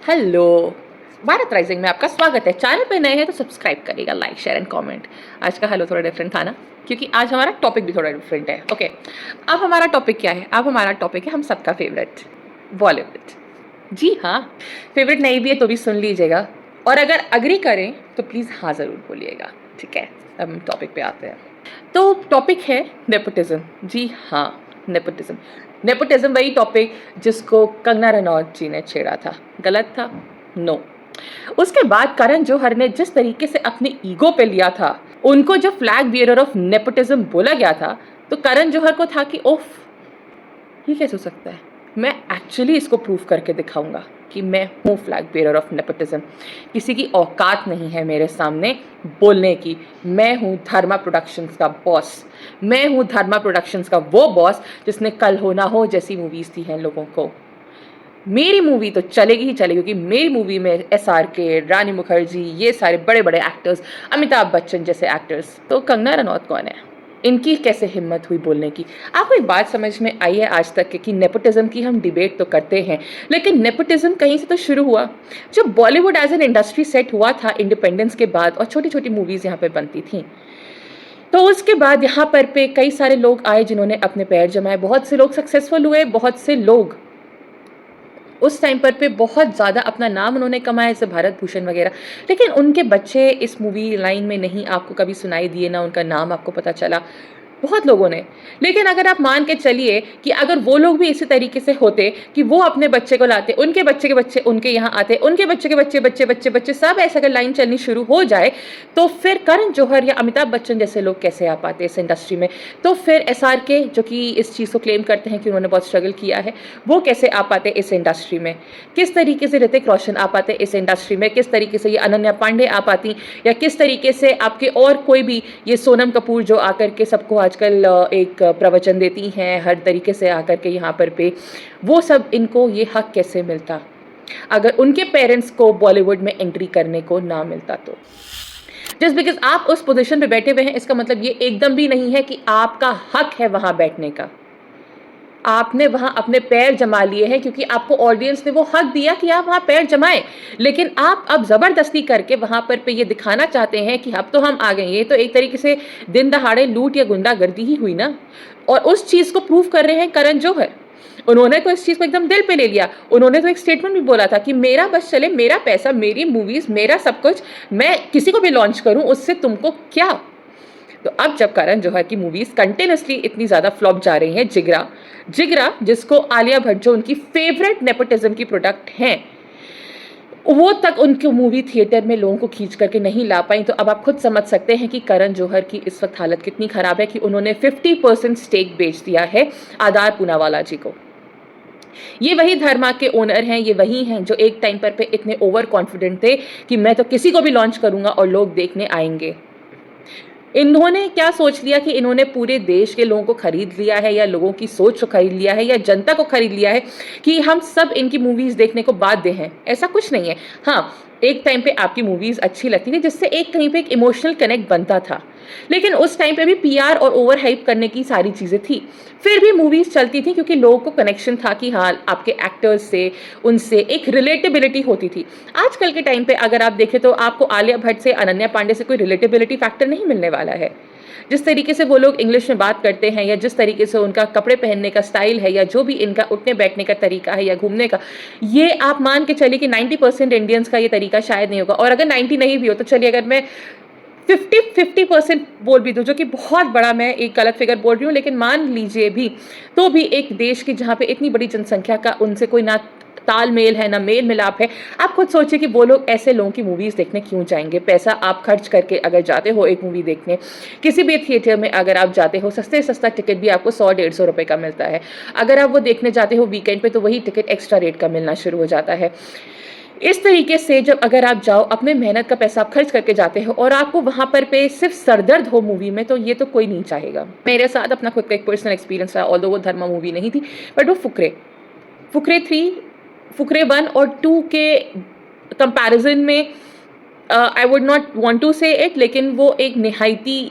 Hello. Bharat rising में आपका स्वागत है। चैनल पे नए हैं तो सब्सक्राइब करिएगा, लाइक शेयर एंड कमेंट। आज का हेलो थोड़ा डिफरेंट था ना, क्योंकि आज हमारा टॉपिक भी थोड़ा डिफरेंट है। ओके, अब हमारा टॉपिक क्या है? अब हमारा टॉपिक है हम सबका फेवरेट बॉलीवुड। जी हाँ, फेवरेट नहीं भी है तो भी सुन लीजिएगा, और अगर अग्री करें तो प्लीज़ हाँ ज़रूर बोलिएगा। ठीक है, अब हम टॉपिक पे आते हैं। तो टॉपिक है नेपोटिज्म। जी हाँ, नेपोटिज्म। नेपोटिज्म वही टॉपिक जिसको कंगना रनौत जी ने छेड़ा था। गलत था? नो। उसके बाद करण जौहर ने जिस तरीके से अपने ईगो पे लिया था, उनको जो फ्लैग बियरर ऑफ नेपोटिज्म बोला गया था, तो करण जौहर को था कि ओफ, ये कैसे हो सकता है? मैं एक्चुअली इसको प्रूव करके दिखाऊंगा कि मैं हूँ फ्लैग बेरर ऑफ नेपोटिज्म। किसी की औकात नहीं है मेरे सामने बोलने की। मैं हूँ धर्मा प्रोडक्शंस का बॉस। मैं हूँ धर्मा प्रोडक्शंस का वो बॉस जिसने कल हो ना हो जैसी मूवीज़ थी हैं लोगों को। मेरी मूवी तो चलेगी ही चलेगी, क्योंकि मेरी मूवी में SRK, रानी मुखर्जी, ये सारे बड़े बड़े एक्टर्स, अमिताभ बच्चन जैसे एक्टर्स। तो कंगना रनौत कौन है? इनकी कैसे हिम्मत हुई बोलने की? आपको एक बात समझ में आई है आज तक कि नेपोटिज्म की हम डिबेट तो करते हैं, लेकिन नेपोटिज्म कहीं से तो शुरू हुआ। जब Bollywood as an industry set हुआ था इंडिपेंडेंस के बाद, और छोटी छोटी मूवीज़ यहाँ पे बनती थी, तो उसके बाद यहाँ पर पे कई सारे लोग आए जिन्होंने अपने पैर जमाए। बहुत से लोग सक्सेसफुल हुए, बहुत से लोग उस टाइम पर पे बहुत ज़्यादा अपना नाम उन्होंने कमाया, जैसे भारत भूषण वगैरह। लेकिन उनके बच्चे इस मूवी लाइन में नहीं आपको कभी सुनाई दिए, ना उनका नाम आपको पता चला। बहुत लोगों ने। लेकिन अगर आप मान के चलिए कि अगर वो लोग भी इसी तरीके से होते कि वो अपने बच्चे को लाते, उनके बच्चे के बच्चे उनके यहाँ आते, उनके बच्चे के बच्चे बच्चे बच्चे बच्चे सब ऐसे अगर लाइन चलनी शुरू हो जाए, तो फिर करण जौहर या अमिताभ बच्चन जैसे लोग कैसे आ पाते इस इंडस्ट्री में? तो फिर SRK, जो कि इस चीज़ को क्लेम करते हैं कि उन्होंने बहुत स्ट्रगल किया है, वो कैसे आ पाते इस इंडस्ट्री में? किस तरीके से ऋतिक रोशन आ पाते इस इंडस्ट्री में? किस तरीके से ये अनन्या पांडे आ पाती, या किस तरीके से आपके और कोई भी, ये सोनम कपूर जो आकर के सबको आजकल एक प्रवचन देती हैं हर तरीके से आकर के यहाँ पर पे, वो सब इनको ये हक कैसे मिलता अगर उनके पेरेंट्स को बॉलीवुड में एंट्री करने को ना मिलता? तो जस्ट बिकॉज आप उस पोजीशन पे बैठे हुए हैं, इसका मतलब ये एकदम भी नहीं है कि आपका हक है वहां बैठने का। आपने वहां अपने पैर जमा लिए हैं क्योंकि आपको ऑडियंस ने वो हक दिया कि आप वहां पैर जमाएं, लेकिन आप अब जबरदस्ती करके वहां पर पे ये दिखाना चाहते हैं कि अब तो हम आ गए। ये तो एक तरीके से दिन दहाड़े लूट या गुंडागर्दी ही हुई ना, और उस चीज को प्रूव कर रहे हैं करण जौहर। उन्होंने तो इस चीज को एकदम दिल पे ले लिया। उन्होंने तो एक स्टेटमेंट भी बोला था कि मेरा बस चले, मेरा पैसा, मेरी मूवीज, मेरा सब कुछ, मैं किसी को भी लॉन्च करूं, उससे तुमको क्या? तो अब जब करण जौहर की मूवीज कंटिन्यूसली इतनी ज़्यादा फ्लॉप जा रही हैं, जिगरा जिगरा जिसको आलिया भट्ट जो उनकी फेवरेट नेपोटिज्म की प्रोडक्ट हैं, वो तक उनकी मूवी थिएटर में लोगों को खींच करके नहीं ला पाई, तो अब आप खुद समझ सकते हैं कि करण जौहर की इस वक्त हालत कितनी खराब है कि उन्होंने 50% स्टेक बेच दिया है आधार पूनावाला जी को। ये वही धर्मा के ओनर हैं, ये वही हैं जो एक टाइम पर पे इतने ओवर कॉन्फिडेंट थे कि मैं तो किसी को भी लॉन्च करूंगा और लोग देखने आएंगे। इन्होंने क्या सोच लिया कि इन्होंने पूरे देश के लोगों को खरीद लिया है, या लोगों की सोच को खरीद लिया है, या जनता को खरीद लिया है कि हम सब इनकी मूवीज देखने को बाध्य हैं? ऐसा कुछ नहीं है। हाँ, एक टाइम पे आपकी मूवीज अच्छी लगती थी जिससे एक कहीं पे एक इमोशनल कनेक्ट बनता था, लेकिन उस टाइम पे भी PR और ओवर हाइप करने की सारी चीजें थी, फिर भी मूवीज चलती थी क्योंकि लोगों को कनेक्शन था कि हाँ आपके एक्टर्स से, उनसे एक रिलेटेबिलिटी होती थी। आजकल के टाइम पे अगर आप देखें तो आपको आलिया भट्ट से, अनन्या पांडे से कोई रिलेटेबिलिटी फैक्टर नहीं मिलने वाला है। जिस तरीके से वो लोग इंग्लिश में बात करते हैं, या जिस तरीके से उनका कपड़े पहनने का स्टाइल है, या जो भी इनका उठने बैठने का तरीका है या घूमने का, ये आप मान के चलिए कि 90% इंडियंस का ये तरीका शायद नहीं होगा। और अगर 90 नहीं भी हो तो चलिए, अगर मैं 50% बोल भी दूं, जो कि बहुत बड़ा, मैं एक गलत फिगर बोल रही हूँ, लेकिन मान लीजिए भी, तो भी एक देश की जहाँ पे इतनी बड़ी जनसंख्या का उनसे कोई ना तालमेल है, ना मेल मिलाप है, आप खुद सोचिए कि वो लोग ऐसे लोगों की मूवीज देखने क्यों जाएंगे? पैसा आप खर्च करके अगर जाते हो एक मूवी देखने, किसी भी थिएटर में अगर आप जाते हो, सस्ते सस्ता टिकट भी आपको 100-150 रुपए का मिलता है। अगर आप वो देखने जाते हो वीकेंड पे, तो वही टिकट एक्स्ट्रा रेट का मिलना शुरू हो जाता है। इस तरीके से जब अगर आप जाओ, अपने मेहनत का पैसा आप खर्च करके जाते हो, और आपको वहां पर पे सिर्फ सरदर्द हो मूवी में, तो ये तो कोई नहीं चाहेगा। मेरे साथ अपना खुद का एक पर्सनल एक्सपीरियंस रहा, ऑल्दो वो धर्मा मूवी नहीं थी, बट वो फुकरे फुकरे 3, फुकरे 1 और 2 के कंपैरिजन में, I would not want to say it, लेकिन वो एक निहायती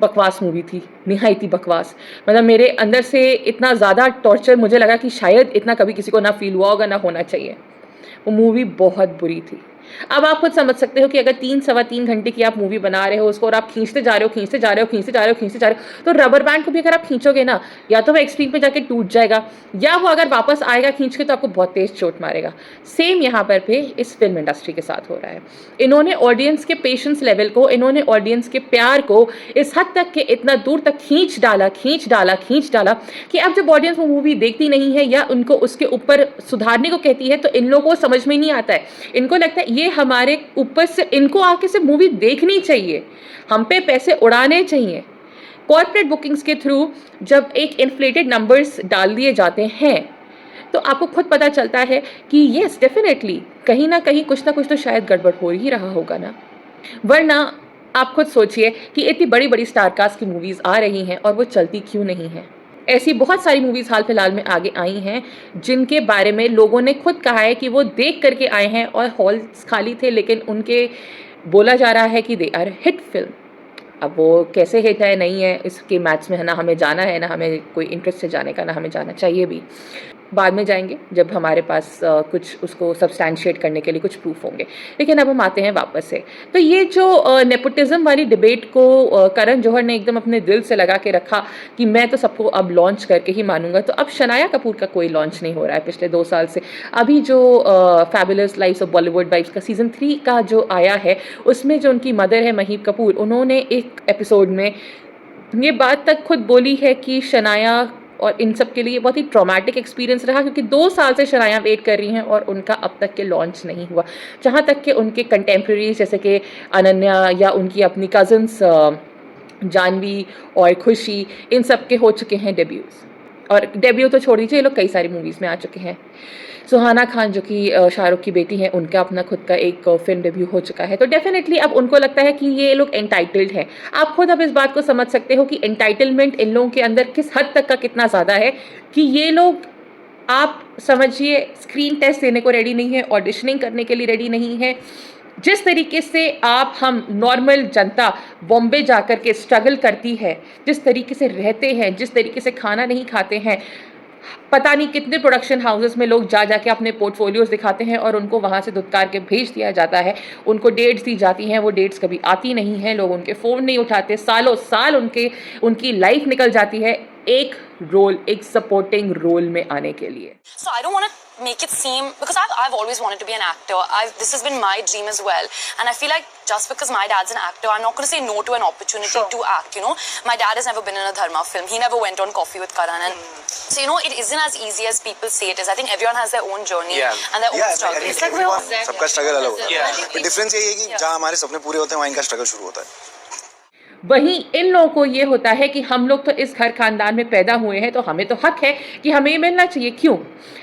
बकवास मूवी थी, निहायती बकवास। मतलब मेरे अंदर से इतना ज़्यादा टॉर्चर मुझे लगा कि शायद इतना कभी किसी को ना फील हुआ होगा, ना होना चाहिए। वो मूवी बहुत बुरी थी। अब आप खुद समझ सकते हो कि अगर 3 सवा 3 घंटे की आप मूवी बना रहे हो उसको और आप खींचते जा रहे हो, खींचते जा रहे हो, खींचते जा रहे हो, खींचते जा रहे हो, तो रबर बैंड को भी अगर आप खींचोगे ना, या तो वो एक स्क्रीन पे जाके टूट जाएगा, या वो अगर वापस आएगा खींच के तो आपको बहुत तेज चोट मारेगा। सेम यहाँ पर भी इस फिल्म इंडस्ट्री के साथ हो रहा है। इन्होंने ऑडियंस के पेशेंस लेवल को, इन्होंने ऑडियंस के प्यार को इस हद तक के इतना दूर तक खींच डाला, खींच डाला, खींच डाला कि अब जब ऑडियंस वो मूवी देखती नहीं है या उनको उसके ऊपर सुधारने को कहती है तो इन लोगों को समझ में नहीं आता है। इनको लगता है ये हमारे ऊपर से, इनको आके से मूवी देखनी चाहिए, हम पे पैसे उड़ाने चाहिए। कॉर्पोरेट बुकिंग्स के थ्रू जब एक इन्फ्लेटेड नंबर्स डाल दिए जाते हैं तो आपको खुद पता चलता है कि यस डेफिनेटली कहीं ना कुछ तो शायद गड़बड़ हो ही रहा होगा ना। वरना आप खुद सोचिए कि इतनी बड़ी बड़ी स्टारकास्ट की मूवीज़ आ रही हैं और वो चलती क्यों नहीं हैं। ऐसी बहुत सारी मूवीज़ हाल फिलहाल में आगे आई हैं जिनके बारे में लोगों ने खुद कहा है कि वो देख करके आए हैं और हॉल्स खाली थे, लेकिन उनके बोला जा रहा है कि दे आर हिट फिल्म। अब वो कैसे हिट है नहीं है इसके मैच में है ना हमें जाना है, ना हमें कोई इंटरेस्ट है जाने का, ना हमें जाना चाहिए भी। बाद में जाएंगे जब हमारे पास कुछ उसको सब्सटैंशिएट करने के लिए कुछ प्रूफ होंगे। लेकिन अब हम आते हैं वापस से, तो ये जो नेपोटिज्म वाली डिबेट को करण जौहर ने एकदम अपने दिल से लगा के रखा कि मैं तो सबको अब लॉन्च करके ही मानूंगा। तो अब शनाया कपूर का कोई लॉन्च नहीं हो रहा है पिछले 2 साल से। अभी जो fabulous lives of Bollywood wives का सीज़न 3 का जो आया है उसमें जो उनकी मदर है महीप कपूर, उन्होंने एक एपिसोड में ये बात तक खुद बोली है कि शनाया और इन सब के लिए बहुत ही ट्रॉमेटिक एक्सपीरियंस रहा क्योंकि 2 साल से शनाया वेट कर रही हैं और उनका अब तक के लॉन्च नहीं हुआ। जहाँ तक कि उनके कंटेम्प्रेरीज जैसे कि अनन्या या उनकी अपनी कज़न्स जानवी और खुशी, इन सब के हो चुके हैं डेब्यूज़। और डेब्यू तो छोड़ दीजिए, ये लोग कई सारी मूवीज़ में आ चुके हैं। सुहाना खान जो कि शाहरुख की बेटी हैं, उनका अपना खुद का एक फिल्म डेब्यू हो चुका है। तो डेफिनेटली अब उनको लगता है कि ये लोग एंटाइटल्ड हैं। आप खुद अब इस बात को समझ सकते हो कि एंटाइटलमेंट इन लोगों के अंदर किस हद तक का कितना ज़्यादा है कि ये लोग, आप समझिए, स्क्रीन टेस्ट देने को रेडी नहीं है, ऑडिशनिंग करने के लिए रेडी नहीं है। जिस तरीके से हम नॉर्मल जनता बॉम्बे जाकर के स्ट्रगल करती है, जिस तरीके से रहते हैं, जिस तरीके से खाना नहीं खाते हैं, पता नहीं कितने प्रोडक्शन हाउसेस में लोग जा जाके अपने पोर्टफोलियोज दिखाते हैं और उनको वहाँ से धुतकार के भेज दिया जाता है। उनको डेट्स दी जाती हैं, वो डेट्स कभी आती नहीं हैं, लोग उनके फ़ोन नहीं उठाते, सालों साल उनकी लाइफ निकल जाती है एक रोल, एक सपोर्टिंग रोल में आने के लिए। So I don't want to make it seem, because I've always wanted to be an actor. This has been my dream as well, and I feel like just because my dad's an actor, I'm not going to say no to an opportunity to act. You know, my dad has never been in a Dharma film. He never went on Coffee with Karan, and so you know, it isn't as easy as people say it is. I think everyone has their own journey and their own struggle. It's like सबका struggle अलग होता है। But difference यही है कि जहाँ हमारे सपने पूरे होते हैं वहाँ इनका स्ट्रगल शुरू होता है। वहीं इन लोगों को ये होता है कि हम लोग तो इस घर खानदान में पैदा हुए हैं तो हमें तो हक है कि हमें ये मिलना चाहिए। क्यों?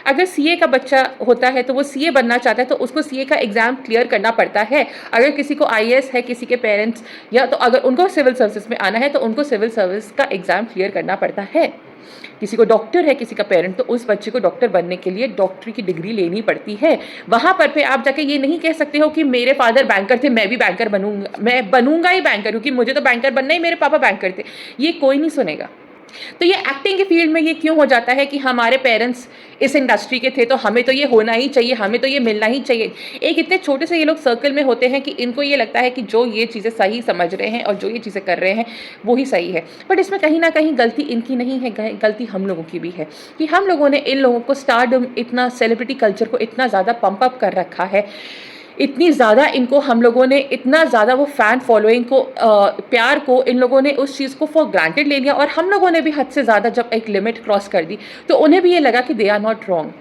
अगर सीए का बच्चा होता है तो वो सीए बनना चाहता है तो उसको सीए का एग्ज़ाम क्लियर करना पड़ता है। अगर किसी को आईएएस है, किसी के पेरेंट्स, या तो अगर उनको सिविल सर्विस में आना है तो उनको सिविल सर्विस का एग्ज़ाम क्लियर करना पड़ता है। किसी को डॉक्टर है, किसी का पेरेंट, तो उस बच्चे को डॉक्टर बनने के लिए डॉक्टरी की डिग्री लेनी पड़ती है। वहाँ पर आप जाके ये नहीं कह सकते हो कि मेरे फादर बैंकर थे, मैं भी बैंकर बनूंगा, मैं बनूंगा ही बैंकर क्योंकि मुझे तो बैंकर बनना ही, मेरे पापा बैंकर थे। ये कोई नहीं सुनेगा। तो ये एक्टिंग के फील्ड में ये क्यों हो जाता है कि हमारे पेरेंट्स इस इंडस्ट्री के थे तो हमें तो ये होना ही चाहिए, हमें तो ये मिलना ही चाहिए। एक इतने छोटे से ये लोग सर्कल में होते हैं कि इनको ये लगता है कि जो ये चीज़ें सही समझ रहे हैं और जो ये चीज़ें कर रहे हैं वो ही सही है। बट इसमें कहीं ना कहीं गलती इनकी नहीं है, गलती हम लोगों की भी है कि हम लोगों ने इन लोगों को स्टारडम, इतना सेलिब्रिटी कल्चर को इतना ज़्यादा पंप अप कर रखा है, इतनी ज़्यादा इनको हम लोगों ने, इतना ज़्यादा वो फ़ैन फॉलोइंग को, प्यार को, इन लोगों ने उस चीज़ को फॉर ग्रांटेड ले लिया। और हम लोगों ने भी हद से ज़्यादा जब एक लिमिट क्रॉस कर दी तो उन्हें भी ये लगा कि दे आर नॉट रॉन्ग।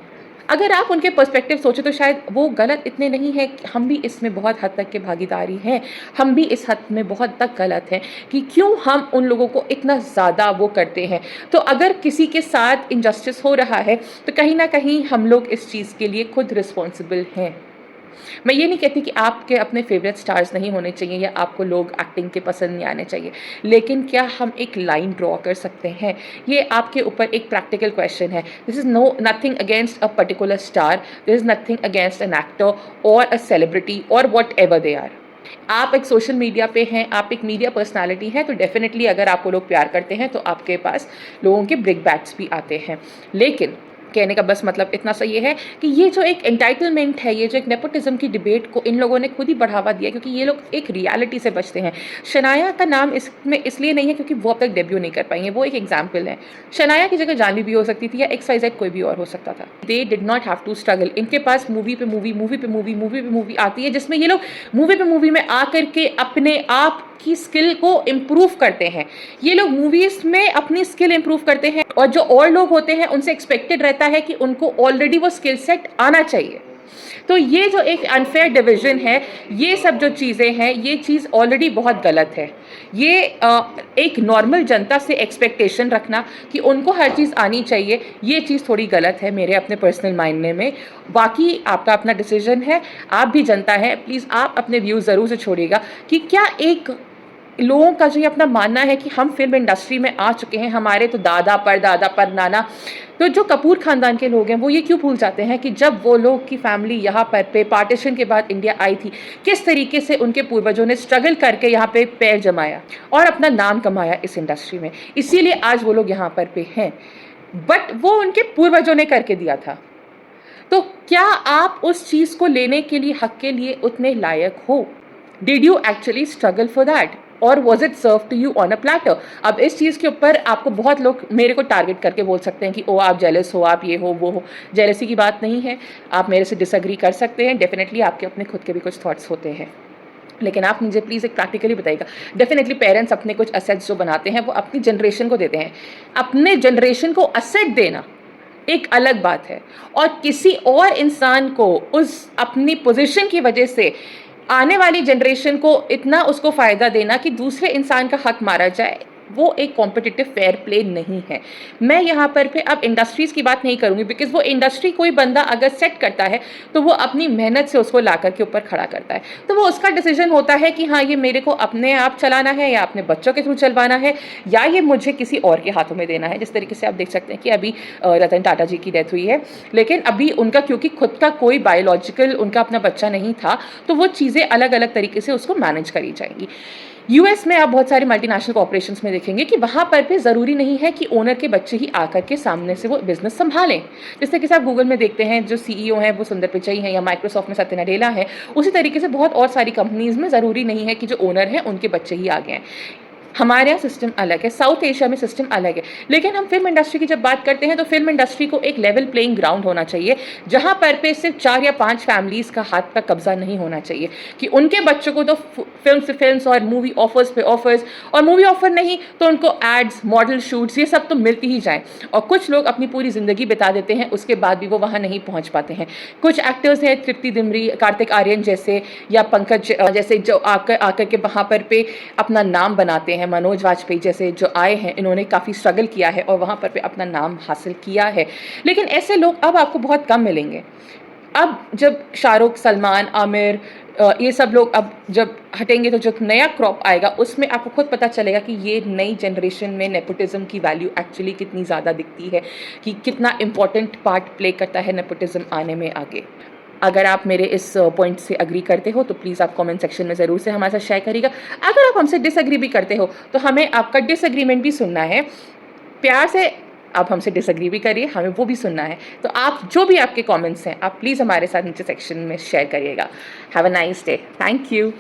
अगर आप उनके पर्सपेक्टिव सोचो तो शायद वो गलत इतने नहीं है, हम भी इसमें बहुत हद तक के भागीदारी हैं, हम भी इस हद में बहुत तक गलत हैं कि क्यों हम उन लोगों को इतना ज़्यादा वो करते हैं। तो अगर किसी के साथ इनजस्टिस हो रहा है तो कहीं ना कहीं हम लोग इस चीज़ के लिए खुद रिस्पॉन्सिबल हैं। मैं ये नहीं कहती कि आपके अपने फेवरेट स्टार्स नहीं होने चाहिए या आपको लोग एक्टिंग के पसंद नहीं आने चाहिए, लेकिन क्या हम एक लाइन ड्रॉ कर सकते हैं? ये आपके ऊपर एक प्रैक्टिकल क्वेश्चन है। This is nothing against a particular star, this is nothing against an actor और अ सेलिब्रिटी और वॉट एवर दे आर। आप एक सोशल मीडिया पे हैं, आप एक मीडिया पर्सनालिटी हैं, तो डेफिनेटली अगर आपको लोग प्यार करते हैं तो आपके पास लोगों के ब्रिक बैट्स भी आते हैं। लेकिन कहने का बस मतलब इतना सही है कि ये जो एक एंटाइटलमेंट है, ये जो एक नेपोटिज्म की डिबेट को इन लोगों ने खुद ही बढ़ावा दिया, क्योंकि ये लोग एक रियलिटी से बचते हैं। शनाया का नाम इसमें इसलिए नहीं है क्योंकि वो अब तक डेब्यू नहीं कर पाई हैं, वो एक एग्जाम्पल है। शनाया की जगह जानवी भी हो सकती थी या XYZ कोई भी और हो सकता था। They did not have to struggle. इनके पास मूवी पे मूवी, मूवी पे मूवी, मूवी पे मूवी आती है, जिसमें ये लोग मूवी पे मूवी में आकर के अपने आप की स्किल को इम्प्रूव करते हैं। ये लोग मूवीज़ में अपनी स्किल इम्प्रूव करते हैं, और जो और लोग होते हैं उनसे एक्सपेक्टेड रहता है कि उनको ऑलरेडी वो स्किल सेट आना चाहिए। तो ये जो एक अनफेयर डिवीजन है, ये सब जो चीज़ें हैं, ये चीज़ ऑलरेडी बहुत गलत है। ये एक नॉर्मल जनता से एक्सपेक्टेशन रखना कि उनको हर चीज़ आनी चाहिए, ये चीज़ थोड़ी गलत है मेरे अपने पर्सनल मानने में। बाकी आपका अपना डिसीजन है, आप भी जनता है, प्लीज़ आप अपने व्यूज़ ज़रूर से छोड़िएगा कि क्या एक लोगों का जो ये अपना मानना है कि हम फिल्म इंडस्ट्री में आ चुके हैं, हमारे तो दादा पर नाना, तो जो कपूर ख़ानदान के लोग हैं वो ये क्यों भूल जाते हैं कि जब वो लोग की फैमिली यहाँ पर पे पार्टीशन के बाद इंडिया आई थी, किस तरीके से उनके पूर्वजों ने स्ट्रगल करके यहाँ पे पैर जमाया और अपना नाम कमाया इस इंडस्ट्री में, इसीलिए आज वो लोग यहाँ पर पे हैं। बट वो उनके पूर्वजों ने करके दिया था। तो क्या आप उस चीज़ को लेने के लिए, हक के लिए उतने लायक हो? Did you actually struggle for that, और was it serve to you on a platter? अब इस चीज़ के ऊपर आपको बहुत लोग मेरे को टारगेट करके बोल सकते हैं कि ओ आप जेलस हो, आप ये हो वो हो। जेलसी की बात नहीं है, आप मेरे से डिसएग्री कर सकते हैं, डेफिनेटली आपके अपने खुद के भी कुछ थॉट्स होते हैं, लेकिन आप मुझे प्लीज़ एक प्रैक्टिकली बताइएगा। डेफिनेटली पेरेंट्स अपने कुछ असेट्स जो बनाते हैं वो अपनी जनरेशन को देते हैं। अपने जनरेशन को असेट देना एक अलग बात है, और किसी और इंसान को उस अपनी पोजीशन की वजह से आने वाली जनरेशन को इतना उसको फ़ायदा देना कि दूसरे इंसान का हक मारा जाए, वो एक कॉम्पिटिटिव फेयर प्ले नहीं है। मैं यहाँ पर अब इंडस्ट्रीज़ की बात नहीं करूँगी, बिकॉज वो इंडस्ट्री कोई बंदा अगर सेट करता है तो वो अपनी मेहनत से उसको ला कर के ऊपर खड़ा करता है, तो वो उसका डिसीजन होता है कि हाँ ये मेरे को अपने आप चलाना है या अपने बच्चों के थ्रू चलवाना है, या ये मुझे किसी और के हाथों में देना है। जिस तरीके से आप देख सकते हैं कि अभी रतन टाटा जी की डेथ हुई है, लेकिन अभी उनका क्योंकि खुद का कोई बायोलॉजिकल उनका अपना बच्चा नहीं था, तो वो चीज़ें अलग अलग तरीके से उसको मैनेज करी जाएंगी। यूएस में आप बहुत सारे मल्टीनेशनल कॉर्पोरेशंस में देखेंगे कि वहाँ पर भी ज़रूरी नहीं है कि ओनर के बच्चे ही आकर के सामने से वो बिजनेस संभालें। जिस तरीके से आप गूगल में देखते हैं जो CEO हैं वो सुंदर पिचाई हैं, या माइक्रोसॉफ्ट में सत्य नडेला है, उसी तरीके से बहुत और सारी कंपनीज़ में ज़रूरी नहीं है कि जो ओनर हैं उनके बच्चे ही आगे हैं। हमारे यहाँ सिस्टम अलग है, साउथ एशिया में सिस्टम अलग है, लेकिन हम फिल्म इंडस्ट्री की जब बात करते हैं तो फिल्म इंडस्ट्री को एक लेवल प्लेइंग ग्राउंड होना चाहिए, जहाँ पर पे सिर्फ 4 या 5 फैमिलीज़ का हाथ का कब्जा नहीं होना चाहिए कि उनके बच्चों को तो फिल्म से फिल्म्स और मूवी ऑफर्स पे ऑफर्स, और मूवी ऑफर नहीं तो उनको एड्स, मॉडल शूट्स, ये सब तो मिलती ही जाए। और कुछ लोग अपनी पूरी ज़िंदगी बिता देते हैं, उसके बाद भी वो वहाँ नहीं पहुँच पाते हैं। कुछ एक्टर्स हैं, तृप्ति दिमरी, कार्तिक आर्यन जैसे, या पंकज जैसे, जो आकर के वहाँ पर पे अपना नाम बनाते हैं। मनोज वाजपेयी जैसे जो आए हैं, इन्होंने काफ़ी स्ट्रगल किया है और वहाँ पर पे अपना नाम हासिल किया है, लेकिन ऐसे लोग अब आपको बहुत कम मिलेंगे। अब जब शाहरुख, सलमान, आमिर, ये सब लोग अब जब हटेंगे तो जो नया क्रॉप आएगा उसमें आपको खुद पता चलेगा कि ये नई जनरेशन में नेपोटिज्म की वैल्यू एक्चुअली कितनी ज़्यादा दिखती है, कि कितना इम्पॉर्टेंट पार्ट प्ले करता है नेपोटिज्म आने में आगे। अगर आप मेरे इस पॉइंट से अग्री करते हो तो प्लीज़ आप कमेंट सेक्शन में ज़रूर से हमारे साथ शेयर करिएगा। अगर आप हमसे डिसएग्री भी करते हो तो हमें आपका डिसएग्रीमेंट भी सुनना है, प्यार से आप हमसे डिसएग्री भी करिए, हमें वो भी सुनना है। तो आप जो भी आपके कमेंट्स हैं आप प्लीज़ हमारे साथ नीचे सेक्शन में शेयर करिएगा। Have a nice day, thank you.